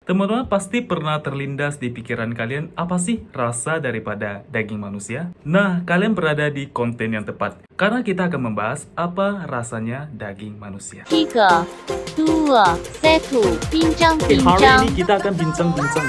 Teman-teman pasti pernah terlindas di pikiran kalian, apa sih rasa daripada daging manusia? Nah, kalian berada di konten yang tepat. Karena kita akan membahas apa rasanya daging manusia. 3, 2, 1, bincang-bincang. Hari ini kita akan bincang-bincang.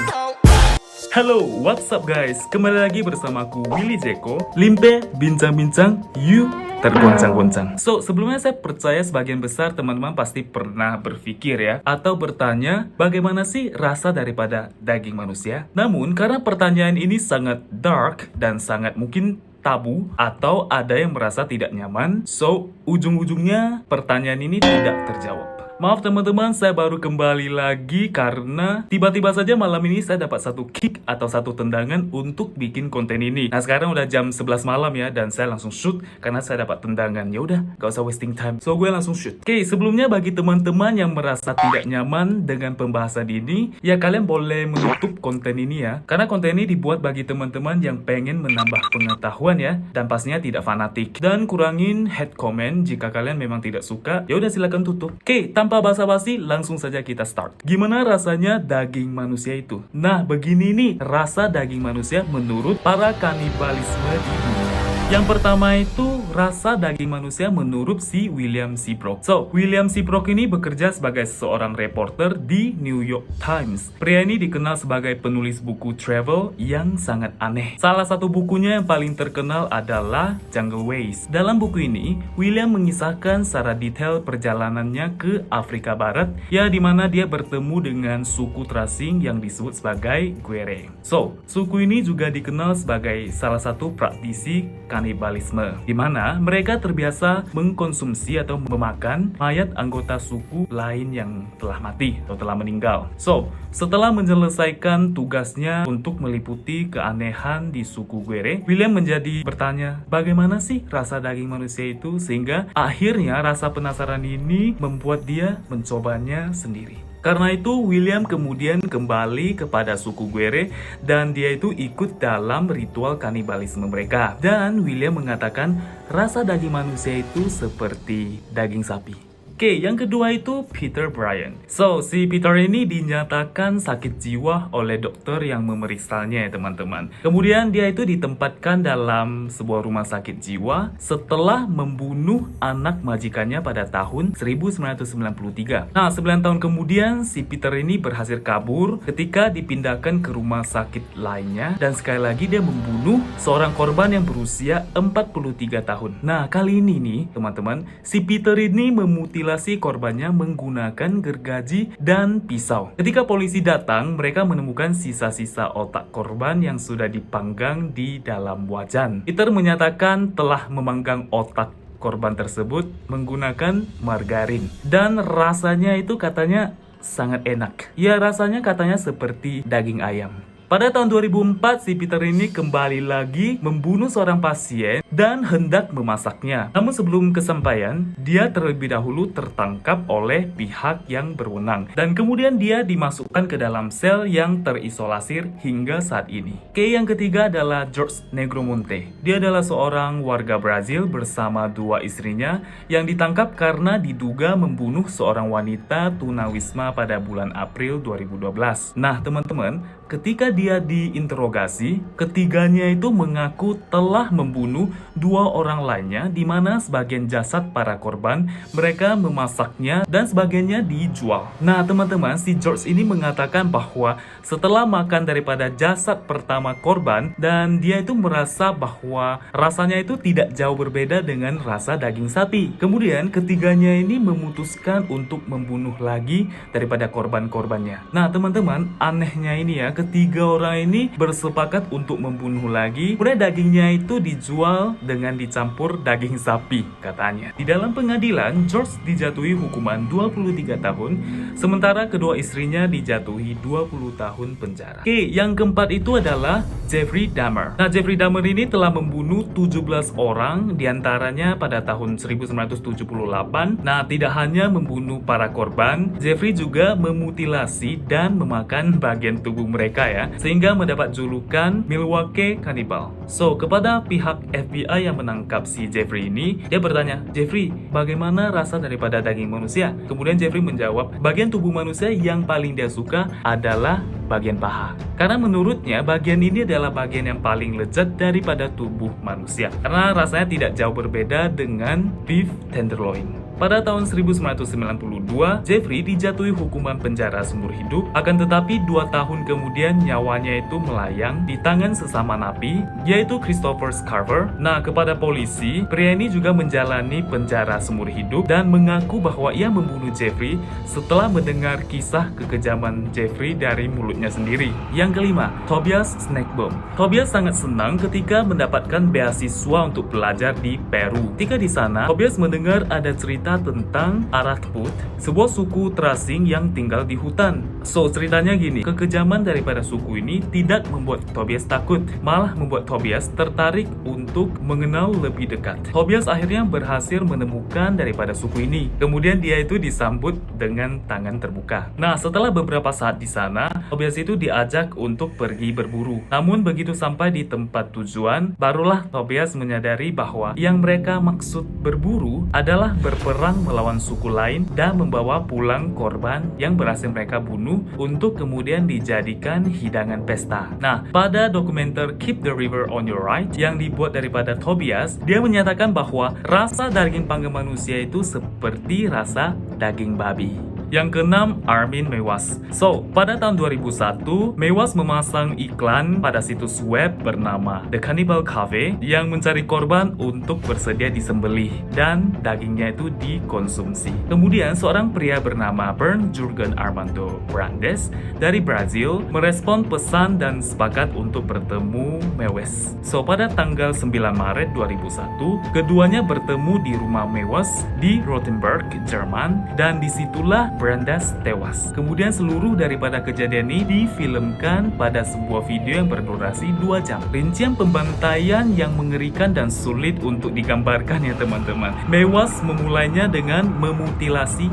Halo, what's up guys? Kembali lagi bersamaku Willy Jeko. Limpe, bincang-bincang, you tergoncang-goncang. So, sebelumnya saya percaya sebagian besar teman-teman pasti pernah berpikir ya, atau bertanya, bagaimana sih rasa daripada daging manusia? Namun, karena pertanyaan ini sangat dark dan sangat mungkin tabu, atau ada yang merasa tidak nyaman, so, ujung-ujungnya pertanyaan ini tidak terjawab. Maaf teman-teman, saya baru kembali lagi karena tiba-tiba saja malam ini saya dapat satu kick atau satu tendangan untuk bikin konten ini. Nah sekarang udah jam 11 malam ya, dan saya langsung shoot karena saya dapat tendangan. Ya udah, gak usah wasting time. So gue langsung shoot. Oke, sebelumnya bagi teman-teman yang merasa tidak nyaman dengan pembahasan ini, ya kalian boleh menutup konten ini ya. Karena konten ini dibuat bagi teman-teman yang pengen menambah pengetahuan ya, dan pastinya tidak fanatik. Dan kurangin head comment jika kalian memang tidak suka. Ya udah silakan tutup. Oke, tanpa basa-basi, langsung saja kita start. Gimana rasanya daging manusia itu? Nah, begini nih rasa daging manusia menurut para kanibalisme di dunia. Yang pertama itu rasa daging manusia menurut si William Seabrook. So, William Seabrook ini bekerja sebagai seorang reporter di New York Times. Pria ini dikenal sebagai penulis buku travel yang sangat aneh. Salah satu bukunya yang paling terkenal adalah Jungle Ways. Dalam buku ini, William mengisahkan secara detail perjalanannya ke Afrika Barat, ya di mana dia bertemu dengan suku terasing yang disebut sebagai Guere. So, suku ini juga dikenal sebagai salah satu praktisi kanibalisme, di mana mereka terbiasa mengkonsumsi atau memakan mayat anggota suku lain yang telah mati atau telah meninggal. So, setelah menyelesaikan tugasnya untuk meliputi keanehan di suku Guere, William menjadi bertanya, bagaimana sih rasa daging manusia itu? Sehingga akhirnya rasa penasaran ini membuat dia mencobanya sendiri. Karena itu, William kemudian kembali kepada suku Guere dan dia itu ikut dalam ritual kanibalisme mereka. Dan William mengatakan rasa daging manusia itu seperti daging sapi. Oke, yang kedua itu Peter Bryan. So, si Peter ini dinyatakan sakit jiwa oleh dokter yang memeriksanya ya teman-teman. Kemudian dia itu ditempatkan dalam sebuah rumah sakit jiwa setelah membunuh anak majikannya pada tahun 1993. Nah, 9 tahun kemudian si Peter ini berhasil kabur ketika dipindahkan ke rumah sakit lainnya. Dan sekali lagi dia membunuh seorang korban yang berusia 43 tahun. Nah, kali ini nih teman-teman, si Peter ini memutilasi korbannya menggunakan gergaji dan pisau. Ketika polisi datang, mereka menemukan sisa-sisa otak korban yang sudah dipanggang di dalam wajan. Peter menyatakan telah memanggang otak korban tersebut menggunakan margarin. Dan rasanya itu katanya sangat enak. Ya, rasanya katanya seperti daging ayam. Pada tahun 2004, si Peter ini kembali lagi membunuh seorang pasien dan hendak memasaknya. Namun sebelum kesampaian, dia terlebih dahulu tertangkap oleh pihak yang berwenang. Dan kemudian dia dimasukkan ke dalam sel yang terisolasir hingga saat ini. Oke, yang ketiga adalah George Negromonte. Dia adalah seorang warga Brazil bersama 2 istrinya yang ditangkap karena diduga membunuh seorang wanita tunawisma pada bulan April 2012. Nah, teman-teman, ketika dia diinterogasi, ketiganya itu mengaku telah membunuh 2 orang lainnya, di mana sebagian jasad para korban mereka memasaknya dan sebagainya dijual. Nah teman-teman, si George ini mengatakan bahwa setelah makan daripada jasad pertama korban, dan dia itu merasa bahwa rasanya itu tidak jauh berbeda dengan rasa daging sapi. Kemudian ketiganya ini memutuskan untuk membunuh lagi daripada korban-korbannya. Nah teman-teman, anehnya ini ya, ketiga orang ini bersepakat untuk membunuh lagi. Kemudian dagingnya itu dijual dengan dicampur daging sapi katanya. Di dalam pengadilan, George dijatuhi hukuman 23 tahun, sementara kedua istrinya dijatuhi 20 tahun penjara. Oke, yang keempat itu adalah Jeffrey Dahmer. Nah, Jeffrey Dahmer ini telah membunuh 17 orang, diantaranya pada tahun 1978. Nah, tidak hanya membunuh para korban, Jeffrey juga memutilasi dan memakan bagian tubuh mereka ya. sehingga mendapat julukan Milwaukee Cannibal. So, kepada pihak FBI yang menangkap si Jeffrey ini, dia bertanya, Jeffrey, bagaimana rasa daripada daging manusia? Kemudian Jeffrey menjawab, bagian tubuh manusia yang paling dia suka adalah bagian paha. Karena menurutnya bagian ini adalah bagian yang paling lezat daripada tubuh manusia. Karena rasanya tidak jauh berbeda dengan beef tenderloin. Pada tahun 1992, Jeffrey dijatuhi hukuman penjara seumur hidup, akan tetapi 2 tahun kemudian nyawanya itu melayang di tangan sesama napi, yaitu Christopher Scarver. Nah, kepada polisi, pria ini juga menjalani penjara seumur hidup dan mengaku bahwa ia membunuh Jeffrey setelah mendengar kisah kekejaman Jeffrey dari mulutnya sendiri. Yang kelima, Tobias Snakebaum. Tobias sangat senang ketika mendapatkan beasiswa untuk belajar di Peru. Ketika di sana, Tobias mendengar ada cerita tentang Aratput, sebuah suku terasing yang tinggal di hutan. So, ceritanya gini, kekejaman daripada suku ini tidak membuat Tobias takut, malah membuat Tobias tertarik untuk mengenal lebih dekat. Tobias akhirnya berhasil menemukan daripada suku ini. Kemudian dia itu disambut dengan tangan terbuka. Nah, setelah beberapa saat di sana, Tobias itu diajak untuk pergi berburu. Namun begitu sampai di tempat tujuan, barulah Tobias menyadari bahwa yang mereka maksud berburu adalah berperang melawan suku lain dan membawa pulang korban yang berhasil mereka bunuh untuk kemudian dijadikan hidangan pesta. Nah, pada dokumenter Keep the River on Your Right yang dibuat daripada Tobias, dia menyatakan bahwa rasa daging panggang manusia itu seperti rasa daging babi. Yang keenam, Armin Meiwes. So, pada tahun 2001, Meiwes memasang iklan pada situs web bernama The Cannibal Cafe yang mencari korban untuk bersedia disembelih dan dagingnya itu dikonsumsi. Kemudian, seorang pria bernama Bernd Jurgen Armando Brandes dari Brazil merespon pesan dan sepakat untuk bertemu Meiwes. So, pada tanggal 9 Maret 2001, keduanya bertemu di rumah Meiwes di Rothenburg, Jerman, dan disitulah Brandes tewas. Kemudian seluruh daripada kejadian ini difilmkan pada sebuah video yang berdurasi 2 jam. Rincian pembantaian yang mengerikan dan sulit untuk digambarkan ya teman-teman. Meiwes memulainya dengan memutilasi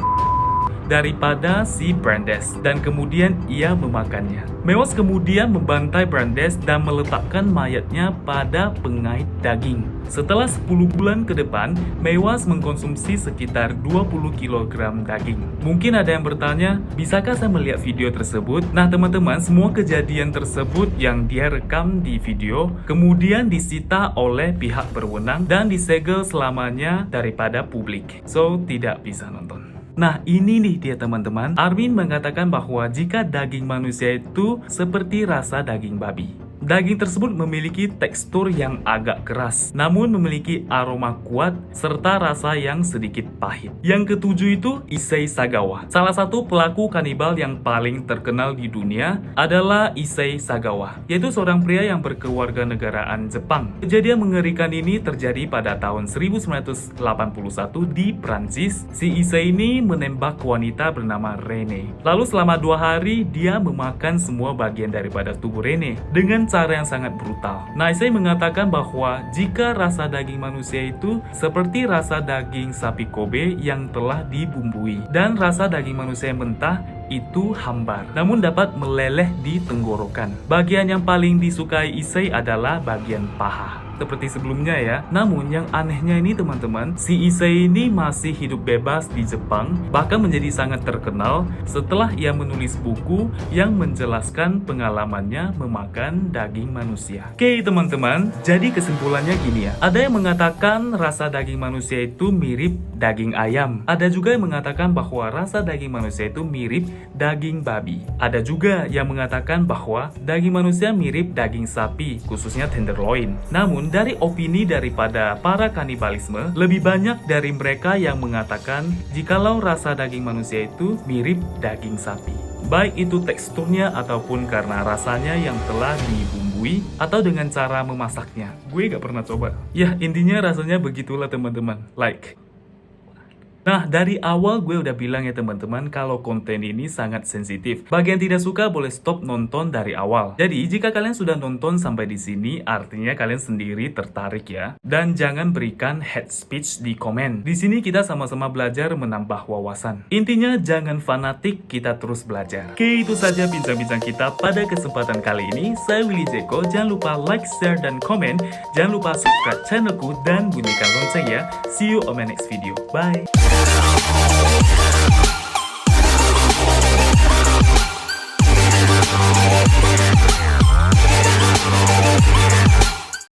daripada si Brandes dan kemudian ia memakannya. Meiwes kemudian membantai Brandes dan meletakkan mayatnya pada pengait daging. Setelah 10 bulan ke depan, Meiwes mengkonsumsi sekitar 20 kg daging. Mungkin ada yang bertanya, bisakah saya melihat video tersebut? Nah teman-teman, semua kejadian tersebut yang dia rekam di video kemudian disita oleh pihak berwenang dan disegel selamanya daripada publik. So, tidak bisa nonton. Nah, ini nih dia teman-teman. Armin mengatakan bahwa jika daging manusia itu seperti rasa daging babi. Daging tersebut memiliki tekstur yang agak keras, namun memiliki aroma kuat serta rasa yang sedikit pahit. Yang ketujuh itu Issei Sagawa. Salah satu pelaku kanibal yang paling terkenal di dunia adalah Issei Sagawa, yaitu seorang pria yang berkewarganegaraan Jepang. Kejadian mengerikan ini terjadi pada tahun 1981 di Prancis. Si Issei ini menembak wanita bernama Rene. Lalu selama 2 hari dia memakan semua bagian daripada tubuh Rene dengan cara yang sangat brutal. Nah, Issei mengatakan bahwa jika rasa daging manusia itu seperti rasa daging sapi Kobe yang telah dibumbui dan rasa daging manusia yang mentah itu hambar, namun dapat meleleh di tenggorokan. Bagian yang paling disukai Issei adalah bagian paha. Seperti sebelumnya ya. Namun yang anehnya ini teman-teman, si Issei ini masih hidup bebas di Jepang, bahkan menjadi sangat terkenal setelah ia menulis buku yang menjelaskan pengalamannya memakan daging manusia. Oke teman-teman, jadi kesimpulannya gini ya. Ada yang mengatakan rasa daging manusia itu mirip daging ayam. Ada juga yang mengatakan bahwa rasa daging manusia itu mirip daging babi. Ada juga yang mengatakan bahwa daging manusia mirip daging sapi, khususnya tenderloin. Namun dari opini daripada para kanibalisme, lebih banyak dari mereka yang mengatakan jikalau rasa daging manusia itu mirip daging sapi. Baik itu teksturnya ataupun karena rasanya yang telah dibumbui atau dengan cara memasaknya. Gue gak pernah coba. Ya, intinya rasanya begitulah teman-teman. Like. Nah, dari awal gue udah bilang ya teman-teman kalau konten ini sangat sensitif. Bagi yang tidak suka boleh stop nonton dari awal. Jadi, jika kalian sudah nonton sampai di sini, artinya kalian sendiri tertarik ya. Dan jangan berikan hate speech di komen. Di sini kita sama-sama belajar menambah wawasan. Intinya jangan fanatik, kita terus belajar. Oke, itu saja bincang-bincang kita pada kesempatan kali ini. Saya Willy Jeko, jangan lupa like, share, dan komen. Jangan lupa subscribe channelku dan bunyikan lonceng ya. See you on my next video. Bye.